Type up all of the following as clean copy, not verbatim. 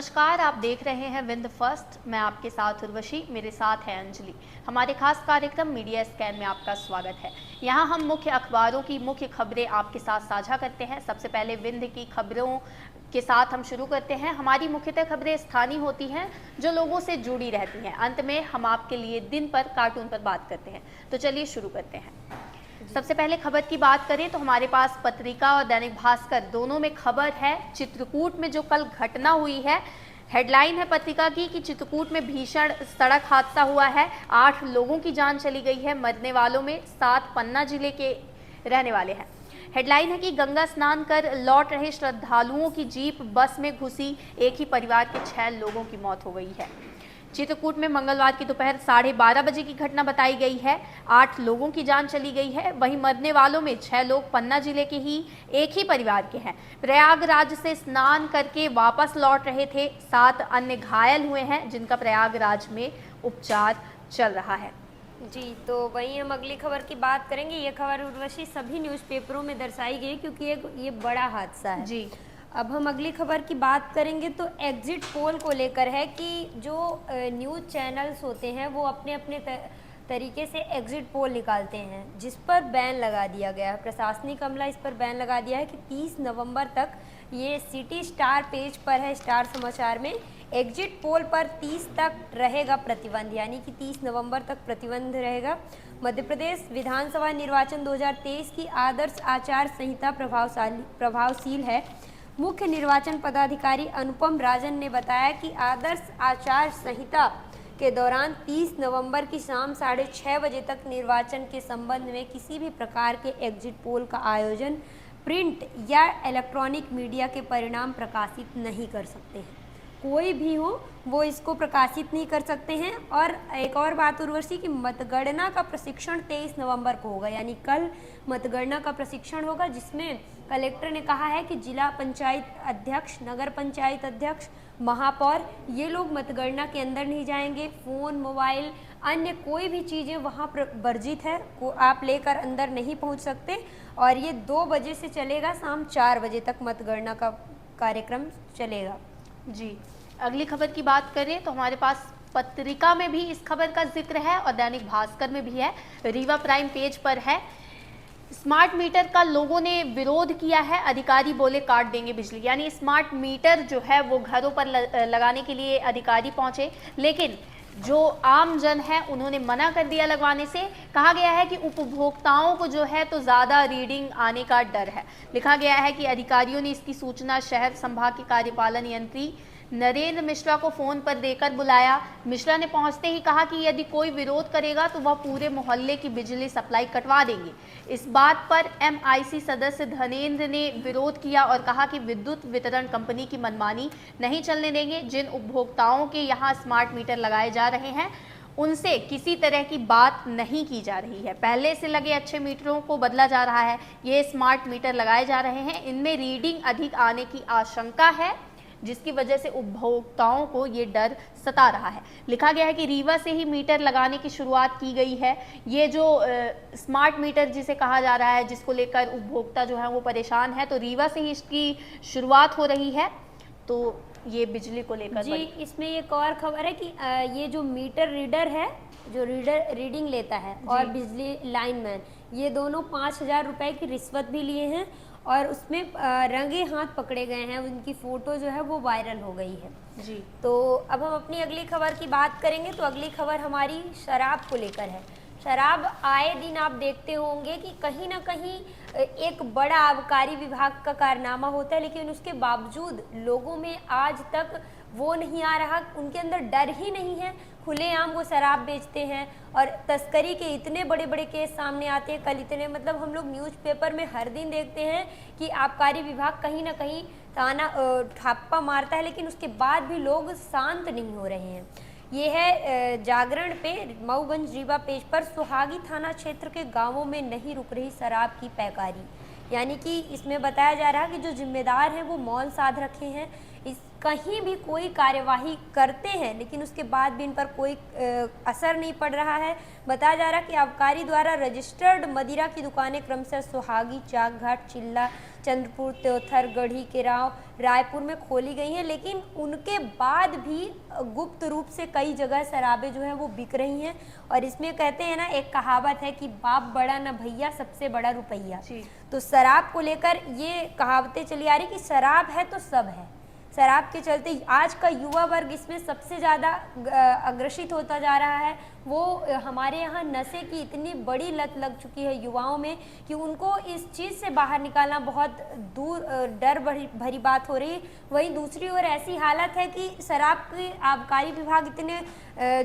नमस्कार, आप देख रहे हैं विंद फर्स्ट। मैं आपके साथ उर्वशी, मेरे साथ है अंजलि। हमारे खास कार्यक्रम मीडिया स्कैन में आपका स्वागत है। यहाँ हम मुख्य अखबारों की मुख्य खबरें आपके साथ साझा करते हैं। सबसे पहले विंद की खबरों के साथ हम शुरू करते हैं। हमारी मुख्यतः खबरें स्थानीय होती हैं जो लोगों से जुड़ी रहती हैं। अंत में हम आपके लिए दिन पर कार्टून पर बात करते हैं। तो चलिए शुरू करते हैं। सबसे पहले खबर की बात करें तो हमारे पास पत्रिका और दैनिक भास्कर दोनों में खबर है चित्रकूट में जो कल घटना हुई है। हेडलाइन है पत्रिका की कि चित्रकूट में भीषण सड़क हादसा हुआ है, 8 लोगों की जान चली गई है। मरने वालों में 7 पन्ना जिले के रहने वाले हैं। हेडलाइन है कि गंगा स्नान कर लौट रहे श्रद्धालुओं की जीप बस में घुसी, एक ही परिवार के 6 लोगों की मौत हो गई है। चित्रकूट में मंगलवार की दोपहर 12:30 बजे की घटना बताई गई है। 8 लोगों की जान चली गई है। वहीं मरने वालों में 6 लोग पन्ना जिले के ही एक ही परिवार के हैं। प्रयागराज से स्नान करके वापस लौट रहे थे। 7 अन्य घायल हुए हैं जिनका प्रयागराज में उपचार चल रहा है। जी, तो वहीं हम अगली खबर की बात करेंगे। ये खबर उर्वशी सभी न्यूज़पेपरों में दर्शाई गई क्योंकि ये बड़ा हादसा है। जी, अब हम अगली खबर की बात करेंगे तो एग्जिट पोल को लेकर है कि जो न्यूज़ चैनल्स होते हैं वो अपने अपने तरीके से एग्जिट पोल निकालते हैं, जिस पर बैन लगा दिया गया है। प्रशासनिक अमला इस पर बैन लगा दिया है कि 30 नवंबर तक, ये सिटी स्टार पेज पर है, स्टार समाचार में, एग्जिट पोल पर 30 तक रहेगा प्रतिबंध, यानी कि 30 नवंबर तक प्रतिबंध रहेगा। मध्य प्रदेश विधानसभा निर्वाचन 2023 की आदर्श आचार संहिता प्रभावशील है। मुख्य निर्वाचन पदाधिकारी अनुपम राजन ने बताया कि आदर्श आचार संहिता के दौरान 30 नवंबर की शाम 6:30 बजे तक निर्वाचन के संबंध में किसी भी प्रकार के एग्जिट पोल का आयोजन प्रिंट या इलेक्ट्रॉनिक मीडिया के परिणाम प्रकाशित नहीं कर सकते हैं। कोई भी हो वो इसको प्रकाशित नहीं कर सकते हैं। और एक और बात उर्वशी की मतगणना का प्रशिक्षण 23 नवंबर को होगा, यानी कल मतगणना का प्रशिक्षण होगा, जिसमें कलेक्टर ने कहा है कि जिला पंचायत अध्यक्ष, नगर पंचायत अध्यक्ष, महापौर, ये लोग मतगणना के अंदर नहीं जाएंगे। फ़ोन, मोबाइल, अन्य कोई भी चीज़ें वहाँ पर वर्जित है, को आप लेकर अंदर नहीं पहुँच सकते। और ये 2 बजे से चलेगा, शाम 4 बजे तक मतगणना का कार्यक्रम चलेगा। जी। अगली खबर की बात करें तो हमारे पास पत्रिका में भी इस खबर का जिक्र है और दैनिक भास्कर में भी है। रीवा प्राइम पेज पर है। स्मार्ट मीटर का लोगों ने विरोध किया है, अधिकारी बोले काट देंगे बिजली। यानी स्मार्ट मीटर जो है वो घरों पर लगाने के लिए अधिकारी पहुंचे, लेकिन जो आम जन है उन्होंने मना कर दिया लगवाने से। कहा गया है कि उपभोक्ताओं को जो है तो ज़्यादा रीडिंग आने का डर है। लिखा गया है कि अधिकारियों ने इसकी सूचना शहर संभाग के कार्यपालन यंत्री नरेंद्र मिश्रा को फोन पर देकर बुलाया। मिश्रा ने पहुंचते ही कहा कि यदि कोई विरोध करेगा तो वह पूरे मोहल्ले की बिजली सप्लाई कटवा देंगे। इस बात पर MIC सदस्य धनेंद्र ने विरोध किया और कहा कि विद्युत वितरण कंपनी की मनमानी नहीं चलने देंगे। जिन उपभोक्ताओं के यहाँ स्मार्ट मीटर लगाए जा रहे हैं उनसे किसी तरह की बात नहीं की जा रही है। पहले से लगे अच्छे मीटरों को बदला जा रहा है। ये स्मार्ट मीटर लगाए जा रहे हैं, इनमें रीडिंग अधिक आने की आशंका है, जिसकी वजह से उपभोक्ताओं को ये डर सता रहा है। लिखा गया है कि रीवा से ही मीटर लगाने की शुरुआत की गई है। ये जो स्मार्ट मीटर जिसे कहा जा रहा है, जिसको लेकर उपभोक्ता जो है वो परेशान है, तो रीवा से ही इसकी शुरुआत हो रही है। तो ये बिजली को लेकर जी, इसमें एक और खबर है कि ये जो मीटर रीडर है, जो रीडिंग लेता है, और बिजली लाइनमैन, ये दोनों 5,000 रुपये की रिश्वत भी लिए हैं और उसमें रंगे हाथ पकड़े गए हैं। उनकी फ़ोटो जो है वो वायरल हो गई है। जी, तो अब हम अपनी अगली खबर की बात करेंगे। तो अगली खबर हमारी शराब को लेकर है। शराब आए दिन आप देखते होंगे कि कहीं ना कहीं एक बड़ा आबकारी विभाग का कारनामा होता है, लेकिन उसके बावजूद लोगों में आज तक वो नहीं आ रहा, उनके अंदर डर ही नहीं है। खुलेआम वो शराब बेचते हैं और तस्करी के इतने बड़े बड़े केस सामने आते हैं। कल इतने, मतलब हम लोग न्यूज़पेपर में हर दिन देखते हैं कि आबकारी विभाग कहीं ना कहीं ताना ठप्पा मारता है, लेकिन उसके बाद भी लोग शांत नहीं हो रहे हैं। ये है जागरण पे, मऊगंज रीवा पेज पर, सुहागी थाना क्षेत्र के गांवों में नहीं रुक रही शराब की पैकारी। यानी कि इसमें बताया जा रहा है कि जो जिम्मेदार हैं वो मौन साध रखे हैं। इस कहीं भी कोई कार्यवाही करते हैं, लेकिन उसके बाद भी इन पर कोई असर नहीं पड़ रहा है। बताया जा रहा है कि आबकारी द्वारा रजिस्टर्ड मदिरा की दुकानें क्रमशः सुहागी, चाकघाट, चिल्ला, चंद्रपुर, त्योथर, गढ़ी, केराव, रायपुर में खोली गई हैं, लेकिन उनके बाद भी गुप्त रूप से कई जगह शराबें जो हैं वो बिक रही हैं। और इसमें कहते हैं ना, एक कहावत है कि बाप बड़ा ना भैया, सबसे बड़ा रुपया। तो शराब को लेकर ये कहावतें चली आ रही कि शराब है तो सब है। शराब के चलते आज का युवा वर्ग इसमें सबसे ज़्यादा अग्रसित होता जा रहा है। वो हमारे यहाँ नशे की इतनी बड़ी लत लग चुकी है युवाओं में कि उनको इस चीज़ से बाहर निकालना बहुत दूर डर भरी बात हो रही है। वहीं दूसरी ओर ऐसी हालत है कि शराब की आबकारी विभाग इतने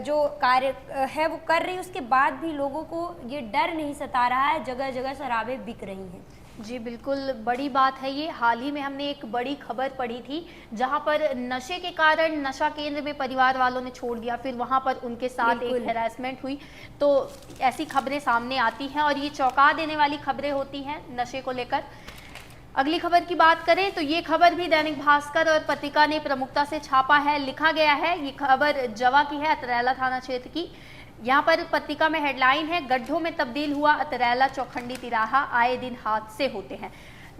जो कार्य है वो कर रही है, उसके बाद भी लोगों को ये डर नहीं सता रहा है, जगह जगह शराबें बिक रही हैं। जी बिल्कुल, बड़ी बात है ये। हाल ही में हमने एक बड़ी खबर पढ़ी थी जहां पर नशे के कारण नशा केंद्र में परिवार वालों ने छोड़ दिया, फिर वहां पर उनके साथ एक हैरेसमेंट हुई। तो ऐसी खबरें सामने आती हैं और ये चौंका देने वाली खबरें होती हैं नशे को लेकर। अगली खबर की बात करें तो ये खबर भी दैनिक भास्कर और पत्रिका ने प्रमुखता से छापा है। लिखा गया है, ये खबर जवा की है, अतरैला थाना क्षेत्र की। यहाँ पर पत्रिका में हेडलाइन है, गड्ढों में तब्दील हुआ अतरैला चौखंडी तिराहा, आए दिन हादसे होते हैं।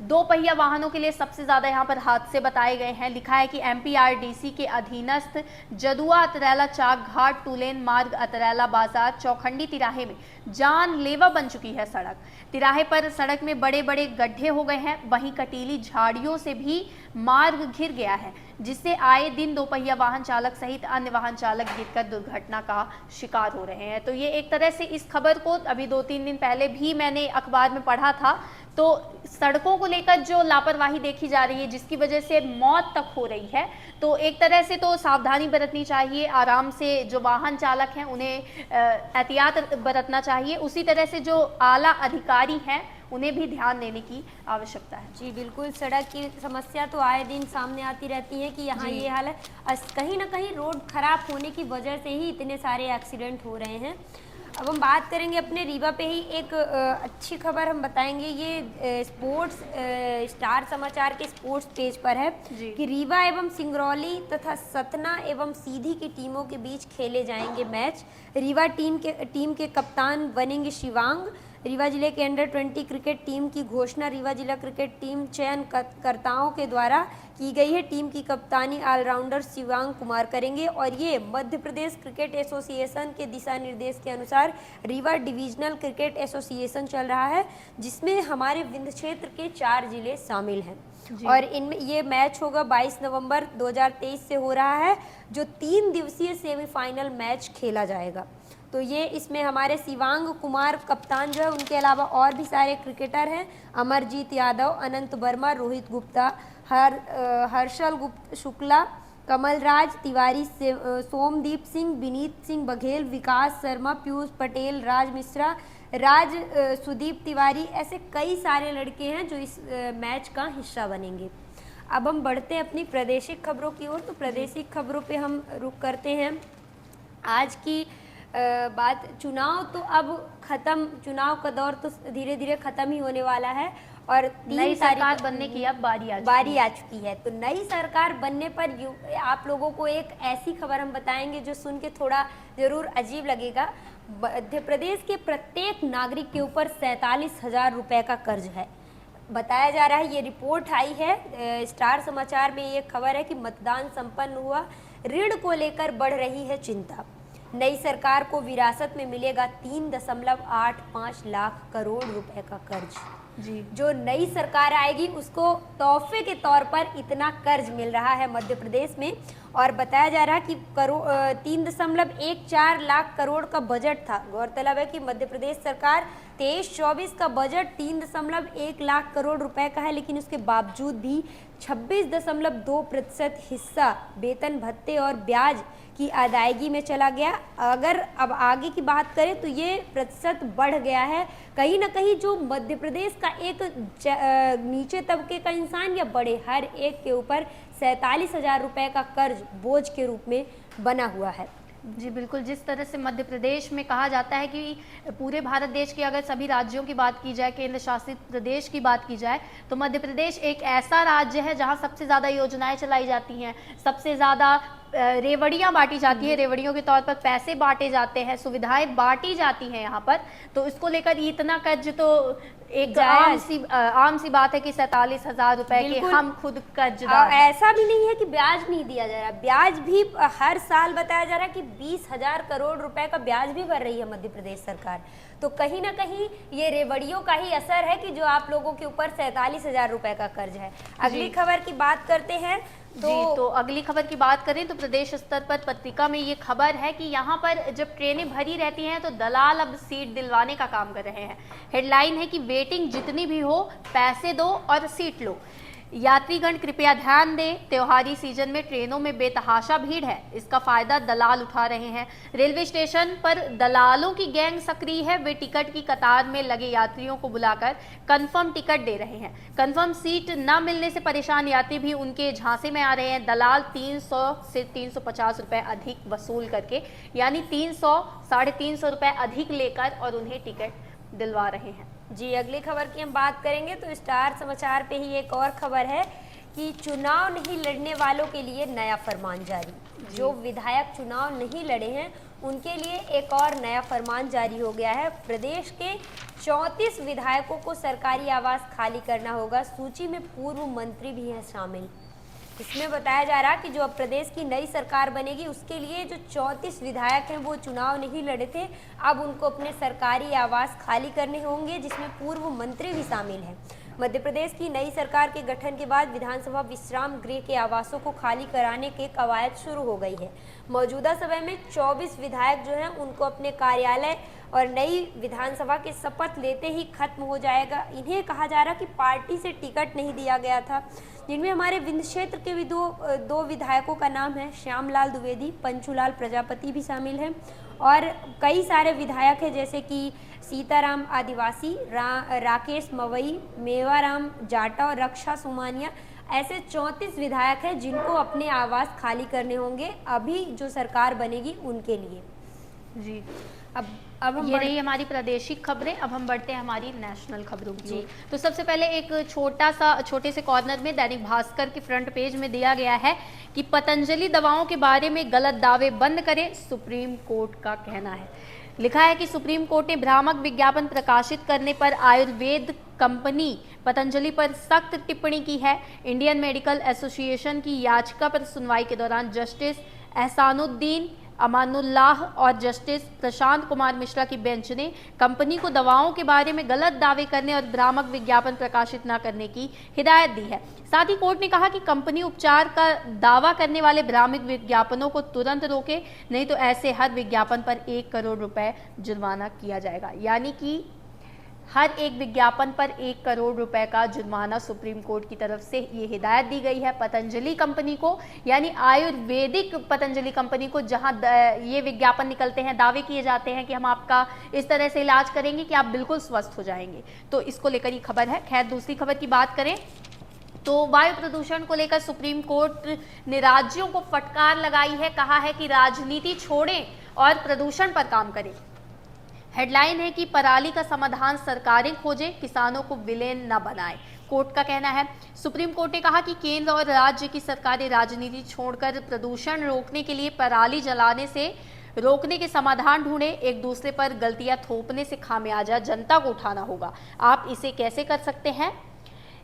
दो पहिया वाहनों के लिए सबसे ज्यादा यहाँ पर हादसे बताए गए हैं। लिखा है कि एमपीआरडीसी के अधीनस्थ जदुआ अतरैला चाक घाट टू लेन मार्ग अतरैला बाजार चौखंडी तिराहे में जानलेवा बन चुकी है सड़क। तिराहे पर सड़क में बड़े बड़े गड्ढे हो गए हैं, वहीं कटीली झाड़ियों से भी मार्ग घिर गया है, जिससे आए दिन दोपहिया वाहन चालक सहित अन्य वाहन चालक गिरकर दुर्घटना का शिकार हो रहे हैं। तो ये एक तरह से इस खबर को अभी 2-3 दिन पहले भी मैंने अखबार में पढ़ा था। तो सड़कों को लेकर जो लापरवाही देखी जा रही है, जिसकी वजह से मौत तक हो रही है, तो एक तरह से तो सावधानी बरतनी चाहिए। आराम से जो वाहन चालक हैं उन्हें एहतियात बरतना चाहिए। उसी तरह से जो आला अधिकारी हैं उन्हें भी ध्यान देने की आवश्यकता है। जी बिल्कुल, सड़क की समस्या तो आए दिन सामने आती रहती है कि यहाँ ये हाल है। कहीं ना कहीं रोड खराब होने की वजह से ही इतने सारे एक्सीडेंट हो रहे हैं। अब हम बात करेंगे अपने रीवा पे ही एक अच्छी खबर हम बताएंगे। ये स्पोर्ट्स स्टार समाचार के स्पोर्ट्स पेज पर है कि रीवा एवं सिंगरौली तथा सतना एवं सीधी की टीमों के बीच खेले जाएंगे मैच। रीवा टीम के कप्तान बनेंगे शिवांग। रीवा जिले के अंडर 20 क्रिकेट टीम की घोषणा रीवा जिला क्रिकेट टीम चयनकर्ताओं के द्वारा की गई है। टीम की कप्तानी ऑलराउंडर शिवांग कुमार करेंगे और ये मध्य प्रदेश क्रिकेट एसोसिएशन के दिशा निर्देश के अनुसार रीवा डिविजनल क्रिकेट एसोसिएशन चल रहा है, जिसमें हमारे विंध्य क्षेत्र के 4 जिले शामिल हैं। और इनमें ये मैच होगा 22 नवंबर 2023 से हो रहा है, जो 3 दिवसीय सेमीफाइनल मैच खेला जाएगा। तो ये इसमें हमारे शिवांग कुमार कप्तान जो है, उनके अलावा और भी सारे क्रिकेटर हैं, अमरजीत यादव, अनंत वर्मा, रोहित गुप्ता, हर्षल शुक्ला, कमलराज तिवारी, सोमदीप सिंह, विनीत सिंह बघेल, विकास शर्मा, पीयूष पटेल, राज मिश्रा, सुदीप तिवारी, ऐसे कई सारे लड़के हैं जो इस मैच का हिस्सा बनेंगे। अब हम बढ़ते हैं अपनी प्रादेशिक खबरों की ओर। तो प्रादेशिक खबरों पे हम रुक करते हैं। आज की बात चुनाव तो अब खत्म, चुनाव का दौर तो धीरे धीरे खत्म ही होने वाला है और नई सरकार बनने की अब बारी आ चुकी है। तो नई सरकार बनने पर आप लोगों को एक ऐसी खबर हम बताएंगे जो सुन के थोड़ा जरूर अजीब लगेगा। मध्य प्रदेश के प्रत्येक नागरिक के ऊपर 47,000 रुपए का कर्ज है, बताया जा रहा है। ये रिपोर्ट आई है स्टार समाचार में, ये खबर है कि मतदान संपन्न हुआ, ऋण को लेकर बढ़ रही है चिंता। नई सरकार को विरासत में मिलेगा 3.85 लाख करोड़ रुपए का कर्ज। जी, जो नई सरकार आएगी उसको तोहफे के तौर पर इतना कर्ज मिल रहा है मध्य प्रदेश में। और बताया जा रहा है कि 3.14 लाख करोड़ का बजट था। गौरतलब है कि मध्य प्रदेश सरकार 23-24 का बजट 3.1 लाख करोड़ रुपए का है, लेकिन उसके बावजूद भी 26.2% हिस्सा वेतन भत्ते और ब्याज की अदायगी में चला गया। अगर अब आगे की बात करें तो ये प्रतिशत बढ़ गया है। कहीं ना कहीं जो मध्य प्रदेश का एक नीचे तबके का इंसान या बड़े हर एक के ऊपर 47,000 रुपए का कर्ज बोझ के रूप में बना हुआ है। जी बिल्कुल, जिस तरह से मध्य प्रदेश में कहा जाता है कि पूरे भारत देश के अगर सभी राज्यों की बात की जाए, केंद्र शासित प्रदेश की बात की जाए, तो मध्य प्रदेश एक ऐसा राज्य है जहां सबसे ज़्यादा योजनाएं चलाई जाती हैं, सबसे ज़्यादा रेवड़ियाँ बांटी जाती है, रेवड़ियों के तौर पर पैसे बांटे जाते हैं, सुविधाएं बांटी जाती हैं यहाँ पर। तो इसको लेकर इतना कर्ज तो एक आम सी बात है कि 47,000 रुपए के हम खुद कर्जदार। ऐसा भी नहीं है कि ब्याज नहीं दिया जा रहा, ब्याज भी हर साल बताया जा रहा है कि 20,000 करोड़ रुपए का ब्याज भी भर रही है मध्य प्रदेश सरकार। तो कहीं ना कहीं ये रेवड़ियों का ही असर है कि जो आप लोगों के ऊपर 47,000 रुपए का कर्ज है। अगली खबर की बात करते हैं तो अगली खबर की बात करें तो प्रदेश स्तर पर पत्रिका में ये खबर है कि यहाँ पर जब ट्रेनें भरी रहती हैं तो दलाल अब सीट दिलवाने का काम कर रहे हैं। हेडलाइन है कि वेटिंग जितनी भी हो, पैसे दो और सीट लो। यात्रीगण कृपया ध्यान दें, त्योहारी सीजन में ट्रेनों में बेतहाशा भीड़ है, इसका फायदा दलाल उठा रहे हैं। रेलवे स्टेशन पर दलालों की गैंग सक्रिय है, वे टिकट की कतार में लगे यात्रियों को बुलाकर कंफर्म टिकट दे रहे हैं। कंफर्म सीट न मिलने से परेशान यात्री भी उनके झांसे में आ रहे हैं। दलाल 300 से 350 रुपए अधिक वसूल करके, यानी 300-350 रुपए अधिक लेकर और उन्हें टिकट दिलवा रहे हैं। जी अगली खबर की हम बात करेंगे तो स्टार समाचार पे ही एक और खबर है कि चुनाव नहीं लड़ने वालों के लिए नया फरमान जारी। जो विधायक चुनाव नहीं लड़े हैं उनके लिए एक और नया फरमान जारी हो गया है। प्रदेश के 34 विधायकों को सरकारी आवास खाली करना होगा। सूची में पूर्व मंत्री भी हैं शामिल। इसमें बताया जा रहा है कि जो अब प्रदेश की नई सरकार बनेगी उसके लिए जो 34 विधायक हैं वो चुनाव नहीं लड़े थे, अब उनको अपने सरकारी आवास खाली करने होंगे, जिसमें पूर्व मंत्री भी शामिल हैं। मध्य प्रदेश की नई सरकार के गठन के बाद विधानसभा विश्राम गृह के आवासों को खाली कराने के कवायद शुरू हो गई है। मौजूदा समय में 24 विधायक जो हैं उनको अपने कार्यालय और नई विधानसभा के शपथ लेते ही खत्म हो जाएगा। इन्हें कहा जा रहा कि पार्टी से टिकट नहीं दिया गया था, जिनमें हमारे विंध्य क्षेत्र के भी दो विधायकों का नाम है, श्यामलाल द्विवेदी, पंचूलाल प्रजापति भी शामिल हैं और कई सारे विधायक हैं जैसे कि सीताराम आदिवासी, राकेश मवई, मेवाराम जाटा और रक्षा सुमानिया। ऐसे 34 विधायक हैं जिनको अपने आवास खाली करने होंगे अभी जो सरकार बनेगी उनके लिए। जी अब हम ये रही हमारी प्रादेशिक खबरें। अब हम बढ़ते हैं हमारी नेशनल खबरों की ओर। तो सबसे पहले एक छोटे से कॉर्नर में दैनिक भास्कर के फ्रंट पेज में दिया गया है कि पतंजलि दवाओं के बारे में गलत दावे बंद करें, सुप्रीम कोर्ट का कहना है। लिखा है कि सुप्रीम कोर्ट ने भ्रामक विज्ञापन प्रकाशित करने पर आयुर्वेद कंपनी पतंजलि पर सख्त टिप्पणी की है। इंडियन मेडिकल एसोसिएशन की याचिका पर सुनवाई के दौरान जस्टिस एहसानुद्दीन अमानुल्लाह और जस्टिस प्रशांत कुमार मिश्रा की बेंच ने कंपनी को दवाओं के बारे में गलत दावे करने और भ्रामक विज्ञापन प्रकाशित न करने की हिदायत दी है। साथ ही कोर्ट ने कहा कि कंपनी उपचार का दावा करने वाले भ्रामक विज्ञापनों को तुरंत रोके, नहीं तो ऐसे हर विज्ञापन पर 1 करोड़ रुपए जुर्माना किया जाएगा। यानी कि हर एक विज्ञापन पर 1 करोड़ रुपए का जुर्माना सुप्रीम कोर्ट की तरफ से ये हिदायत दी गई है पतंजलि कंपनी को, यानी आयुर्वेदिक पतंजलि कंपनी को, जहां ये विज्ञापन निकलते हैं, दावे किए जाते हैं कि हम आपका इस तरह से इलाज करेंगे कि आप बिल्कुल स्वस्थ हो जाएंगे। तो इसको लेकर ये खबर है। खैर, दूसरी खबर की बात करें तो वायु प्रदूषण को लेकर सुप्रीम कोर्ट ने राज्यों को फटकार लगाई है। कहा है कि राजनीति छोड़ें और प्रदूषण पर काम करें। हेडलाइन है कि पराली का समाधान सरकारें खोजें, किसानों को विलेन न बनाएं। कोर्ट का कहना है, सुप्रीम कोर्ट ने कहा कि केंद्र और राज्य की सरकारें राजनीति छोड़कर प्रदूषण रोकने के लिए पराली जलाने से रोकने के समाधान ढूंढे। एक दूसरे पर गलतियां थोपने से खामियाजा जनता को उठाना होगा। आप इसे कैसे कर सकते हैं,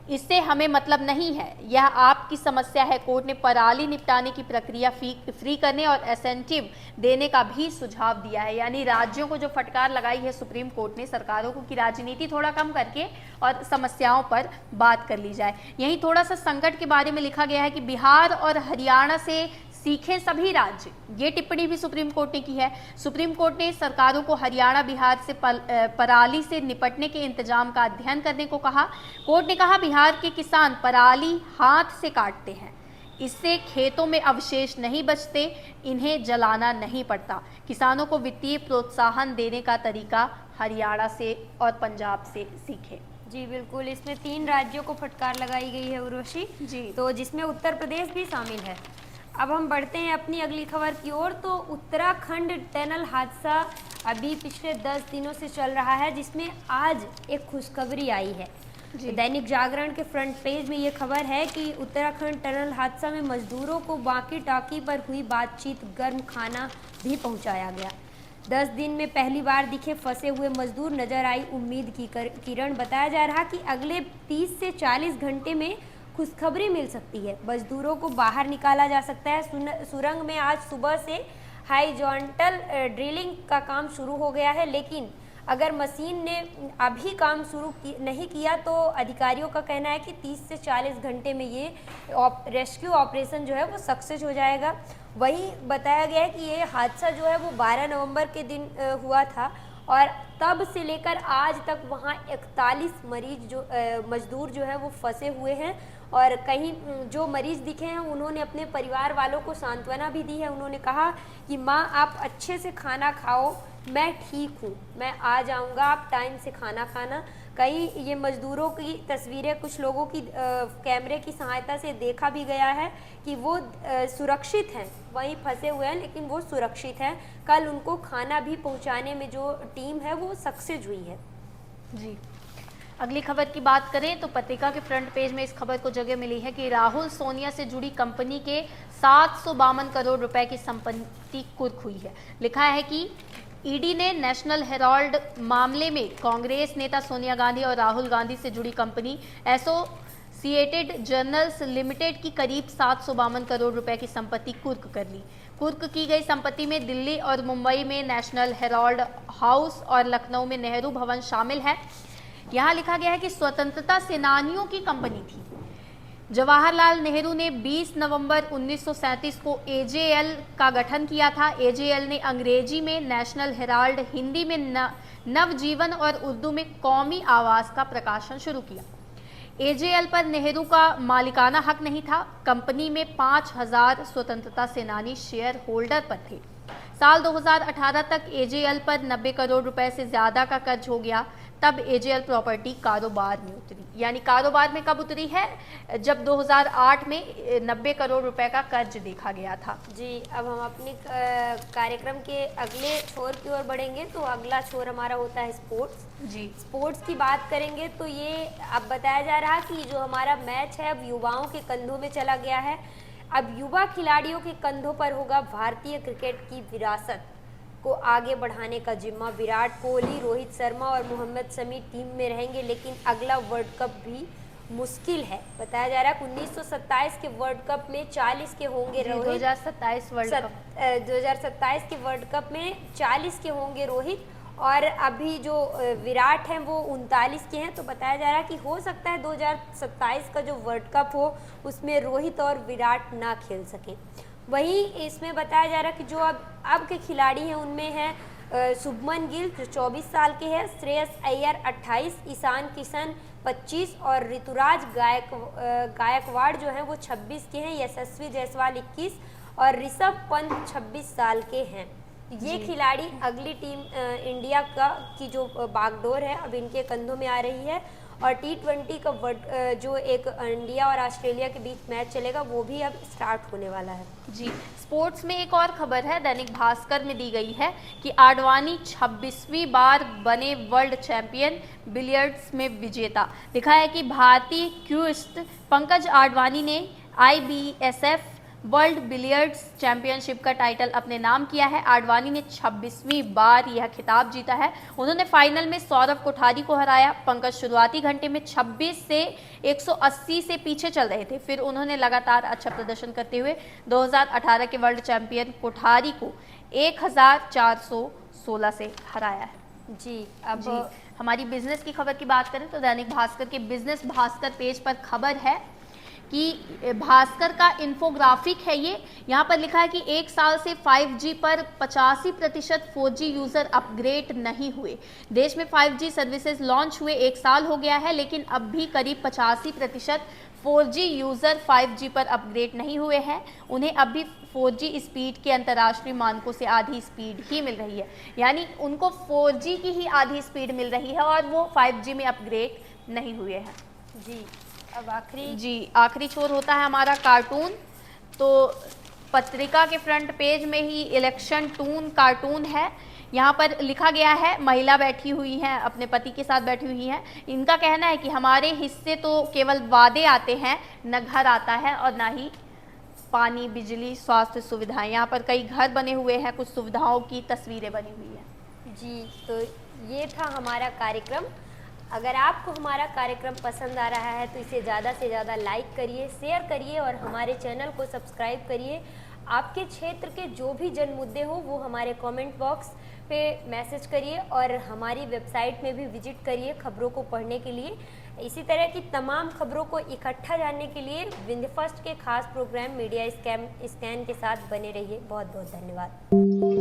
इससे हमें मतलब नहीं है, यह आपकी समस्या है। कोर्ट ने पराली निपटाने की प्रक्रिया फ्री करने और इंसेंटिव देने का भी सुझाव दिया है। यानी राज्यों को जो फटकार लगाई है सुप्रीम कोर्ट ने सरकारों को कि राजनीति थोड़ा कम करके और समस्याओं पर बात कर ली जाए। यहीं थोड़ा सा संकट के बारे में लिखा गया है कि बिहार और हरियाणा से सीखें सभी राज्य। ये टिप्पणी भी सुप्रीम कोर्ट ने की है। सुप्रीम कोर्ट ने सरकारों को हरियाणा बिहार से पराली से निपटने के इंतजाम का अध्ययन करने को कहा। कोर्ट ने कहा बिहार के किसान पराली हाथ से काटते हैं, इससे खेतों में अवशेष नहीं बचते, इन्हें जलाना नहीं पड़ता। किसानों को वित्तीय प्रोत्साहन देने का तरीका हरियाणा से और पंजाब से सीखें। जी बिल्कुल, इसमें 3 राज्यों को फटकार लगाई गई है उर्वशी जी, तो जिसमें उत्तर प्रदेश भी शामिल है। अब हम बढ़ते हैं अपनी अगली खबर की ओर। तो उत्तराखंड टनल हादसा अभी पिछले 10 दिनों से चल रहा है, जिसमें आज एक खुशखबरी आई है। जी। दैनिक जागरण के फ्रंट पेज में ये खबर है कि उत्तराखंड टनल हादसा में मजदूरों को बाकी टाकी पर हुई बातचीत, गर्म खाना भी पहुंचाया गया। 10 दिन में पहली बार दिखे फंसे हुए मजदूर, नजर आई उम्मीद की किरण। बताया जा रहा कि अगले 30 से 40 घंटे में खुशखबरी मिल सकती है। मजदूरों को बाहर निकाला जा सकता है। सुरंग में आज सुबह से हॉरिजॉन्टल ड्रिलिंग का काम शुरू हो गया है, लेकिन अगर मशीन ने अभी काम शुरू नहीं किया तो अधिकारियों का कहना है कि 30 से 40 घंटे में ये रेस्क्यू ऑपरेशन जो है वो सक्सेस हो जाएगा। वहीं बताया गया है कि ये हादसा जो है वो 12 नवंबर के दिन हुआ था और तब से लेकर आज तक वहाँ 41 मजदूर जो है वो फंसे हुए हैं। और कहीं जो मरीज दिखे हैं उन्होंने अपने परिवार वालों को सांत्वना भी दी है। उन्होंने कहा कि माँ, आप अच्छे से खाना खाओ, मैं ठीक हूँ, मैं आ जाऊँगा, आप टाइम से खाना खाना। कई ये मजदूरों की तस्वीरें कुछ लोगों की कैमरे की सहायता से देखा भी गया है कि वो सुरक्षित हैं, वहीं फंसे हुए हैं लेकिन वो सुरक्षित हैं। कल उनको खाना भी पहुंचाने में जो टीम है वो सक्सेस हुई है। जी, अगली खबर की बात करें तो पत्रिका के फ्रंट पेज में इस खबर को जगह मिली है कि राहुल सोनिया से जुड़ी कंपनी के 752 करोड़ रुपए की संपत्ति कुर्क हुई है। लिखा है कि ईडी ने नेशनल हेराल्ड मामले में कांग्रेस नेता सोनिया गांधी और राहुल गांधी से जुड़ी कंपनी एसोसिएटेड जर्नल्स लिमिटेड की करीब 752 करोड़ रुपए की संपत्ति कुर्क कर ली। कुर्क की गई संपत्ति में दिल्ली और मुंबई में नेशनल हेराल्ड हाउस और लखनऊ में नेहरू भवन शामिल है। यहाँ लिखा गया है कि स्वतंत्रता सेनानियों की कंपनी थी। जवाहरलाल नेहरू ने 20 नवंबर 1937 को एजेएल का गठन किया था। एजेएल ने अंग्रेजी में नेशनल हेराल्ड, हिंदी में नवजीवन और उर्दू में कौमी आवाज का प्रकाशन शुरू किया। एजेएल पर नेहरू का मालिकाना हक नहीं था। कंपनी में 5000 स्वतंत्रता सेनानी शेयर होल्डर पर थे। साल 2018 तक एजेएल पर 90 करोड़ रुपए से ज्यादा का कर्ज हो गया। तब एजेएल प्रॉपर्टी कारोबार में उतरी। यानी कारोबार में कब उतरी है? जब 2008 में 90 करोड़ रुपए का कर्ज देखा गया था। जी, अब हम अपनी कार्यक्रम के अगले छोर की ओर बढ़ेंगे। तो अगला छोर हमारा होता है स्पोर्ट्स। जी, स्पोर्ट्स की बात करेंगे तो ये अब बताया जा रहा है कि जो हमारा मैच है अब युवाओं के कंधों में चला गया है। अब युवा खिलाड़ियों के कंधों पर होगा भारतीय क्रिकेट की विरासत को आगे बढ़ाने का जिम्मा। विराट कोहली, रोहित शर्मा और मोहम्मद शमी टीम में रहेंगे, लेकिन अगला वर्ल्ड कप भी मुश्किल है। बताया जा रहा है 1927 के वर्ल्ड कप में 40 के होंगे रोहित। 2027 वर्ल्ड कप 2027 के वर्ल्ड कप में 40 के होंगे रोहित और अभी जो विराट हैं वो 39 के हैं। तो बताया जा रहा है कि हो सकता है 2027 का जो वर्ल्ड कप हो उसमें रोहित और विराट ना खेल सकें। वहीं इसमें बताया जा रहा है कि जो अब के खिलाड़ी हैं उनमें है शुभमन गिल जो 24 साल के हैं, श्रेयस अय्यर 28, ईशान किशन 25 और ऋतुराज गायकवाड़ जो हैं वो 26 के हैं, यशस्वी जायसवाल 21 और ऋषभ पंत 26 साल के हैं। ये खिलाड़ी अगली टीम इंडिया की जो बागडोर है अब इनके कंधों में आ रही है। और T20 का जो एक इंडिया और ऑस्ट्रेलिया के बीच मैच चलेगा वो भी अब स्टार्ट होने वाला है। जी, स्पोर्ट्स में एक और खबर है, दैनिक भास्कर में दी गई है कि आडवाणी 26वीं बार बने वर्ल्ड चैंपियन, बिलियर्ड्स में विजेता। लिखा है कि भारतीय क्यूइस्ट पंकज आडवाणी ने IBSF वर्ल्ड बिलियर्ड्स चैंपियनशिप का टाइटल अपने नाम किया है। आडवाणी ने 26वीं बार यह खिताब जीता है। उन्होंने फाइनल में सौरभ कोठारी को हराया। पंकज शुरुआती घंटे में 26 से 180 से पीछे चल रहे थे, फिर उन्होंने लगातार अच्छा प्रदर्शन करते हुए 2018 के वर्ल्ड चैंपियन कोठारी को 1416 से हराया है। जी, अब हमारी बिजनेस की खबर की बात करें तो दैनिक भास्कर के बिजनेस भास्कर पेज पर खबर है कि भास्कर का इन्फोग्राफिक है ये। यहाँ पर लिखा है कि एक साल से 5G पर 85% 4G यूज़र अपग्रेड नहीं हुए। देश में 5G सर्विसेज लॉन्च हुए 1 साल हो गया है, लेकिन अब भी करीब 85% 4G यूज़र 5G पर अपग्रेड नहीं हुए हैं। उन्हें अब भी 4G स्पीड के अंतर्राष्ट्रीय मानकों से आधी स्पीड ही मिल रही है। यानी उनको 4G की ही आधी स्पीड मिल रही है और वो 5G में अपग्रेड नहीं हुए हैं। जी, अब आखिरी छोर होता है हमारा कार्टून। तो पत्रिका के फ्रंट पेज में ही इलेक्शन टून कार्टून है। यहाँ पर लिखा गया है, महिला बैठी हुई है, अपने पति के साथ बैठी हुई है। इनका कहना है कि हमारे हिस्से तो केवल वादे आते हैं, न घर आता है और न ही पानी, बिजली, स्वास्थ्य सुविधाएं। यहाँ पर कई घर बने हुए हैं, कुछ सुविधाओं की तस्वीरें बनी हुई हैं। जी, तो ये था हमारा कार्यक्रम। अगर आपको हमारा कार्यक्रम पसंद आ रहा है तो इसे ज़्यादा से ज़्यादा लाइक करिए, शेयर करिए और हमारे चैनल को सब्सक्राइब करिए। आपके क्षेत्र के जो भी जन मुद्दे हो वो हमारे कमेंट बॉक्स पे मैसेज करिए और हमारी वेबसाइट में भी विजिट करिए खबरों को पढ़ने के लिए। इसी तरह की तमाम खबरों को इकट्ठा जानने के लिए विंध्य फर्स्ट के खास प्रोग्राम मीडिया स्कैन के साथ बने रहिए। बहुत बहुत धन्यवाद।